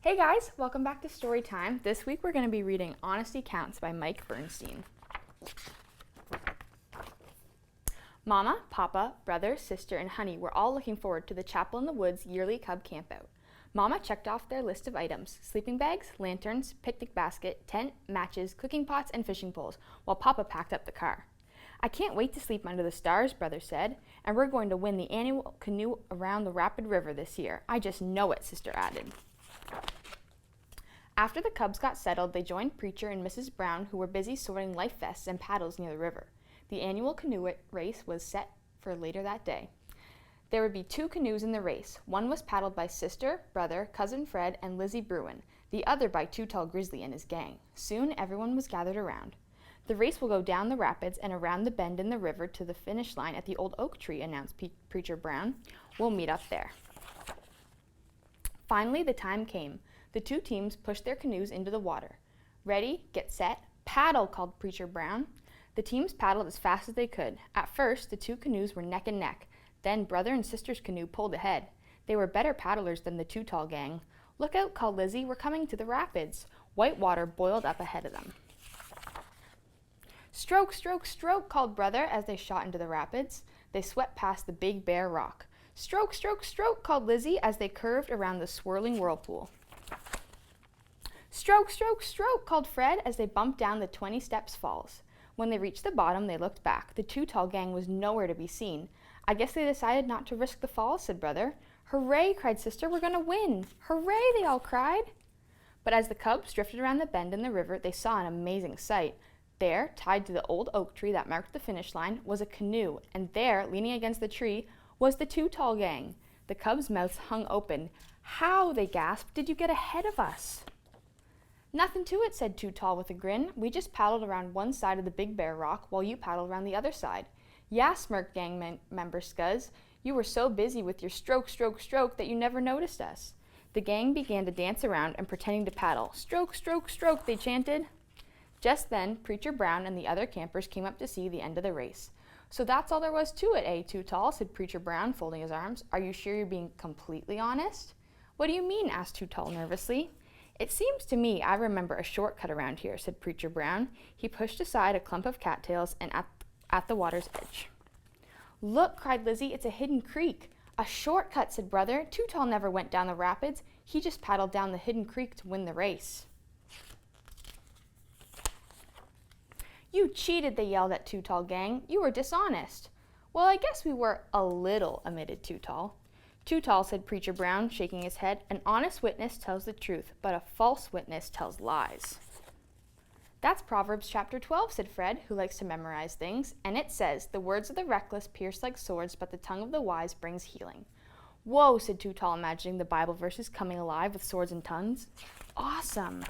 Hey guys, welcome back to Story Time. This week we're going to be reading Honesty Counts by Mike Bernstein. Mama, Papa, brother, sister, and Honey were all looking forward to the Chapel in the Woods yearly cub campout. Mama checked off their list of items: sleeping bags, lanterns, picnic basket, tent, matches, cooking pots, and fishing poles, while Papa packed up the car. I can't wait to sleep under the stars, brother said, and we're going to win the annual canoe around the Rapid River this year. I just know it, sister added. After the cubs got settled, they joined Preacher and Mrs. Brown, who were busy sorting life vests and paddles near the river. The annual canoe race was set for later that day. There would be 2 canoes in the race. One was paddled by Sister, Brother, Cousin Fred, and Lizzie Bruin, the other by Too Tall Grizzly and his gang. Soon everyone was gathered around. The race will go down the rapids and around the bend in the river to the finish line at the old oak tree, announced Preacher Brown. We'll meet up there. Finally, the time came. The 2 teams pushed their canoes into the water. Ready, get set, paddle, called Preacher Brown. The teams paddled as fast as they could. At first, the 2 canoes were neck and neck. Then Brother and Sister's canoe pulled ahead. They were better paddlers than the Too Tall gang. Look out, called Lizzie, we're coming to the rapids. White water boiled up ahead of them. Stroke, stroke, stroke, called Brother as they shot into the rapids. They swept past the big bare rock. Stroke, stroke, stroke, called Lizzie as they curved around the swirling whirlpool. Stroke, stroke, stroke, called Fred as they bumped down the 20 steps falls. When they reached the bottom, they looked back. The Too Tall gang was nowhere to be seen. I guess they decided not to risk the falls, said Brother. Hooray, cried Sister, we're gonna win. Hooray, they all cried. But as the cubs drifted around the bend in the river, they saw an amazing sight. There, tied to the old oak tree that marked the finish line, was a canoe, and there, leaning against the tree, was the Too Tall gang. The cubs' mouths hung open. How, they gasped, did you get ahead of us? Nothing to it, said Too Tall with a grin. We just paddled around one side of the big bare rock while you paddled around the other side. Yeah, smirked gang member Scuzz. You were so busy with your stroke, stroke, stroke that you never noticed us. The gang began to dance around and pretending to paddle. Stroke, stroke, stroke, they chanted. Just then, Preacher Brown and the other campers came up to see the end of the race. So that's all there was to it, eh, Too Tall, said Preacher Brown, folding his arms. Are you sure you're being completely honest? What do you mean, asked Too Tall nervously. It seems to me I remember a shortcut around here, said Preacher Brown. He pushed aside a clump of cattails and at the water's edge. Look, cried Lizzie, it's a hidden creek. A shortcut, said Brother. Too Tall never went down the rapids. He just paddled down the hidden creek to win the race. You cheated, they yelled at Too Tall gang. You were dishonest. Well, I guess we were a little, admitted Too Tall. Too Tall, said Preacher Brown, shaking his head. An honest witness tells the truth, but a false witness tells lies. That's Proverbs chapter 12, said Fred, who likes to memorize things, and it says, the words of the reckless pierce like swords, but the tongue of the wise brings healing. Whoa, said Too Tall, imagining the Bible verses coming alive with swords and tongues. Awesome.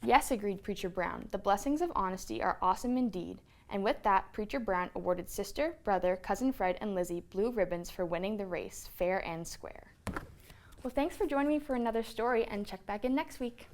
Yes, agreed Preacher Brown. The blessings of honesty are awesome indeed. And with that, Preacher Brown awarded Sister, Brother, Cousin Fred, and Lizzie blue ribbons for winning the race, fair and square. Well, thanks for joining me for another story, and check back in next week.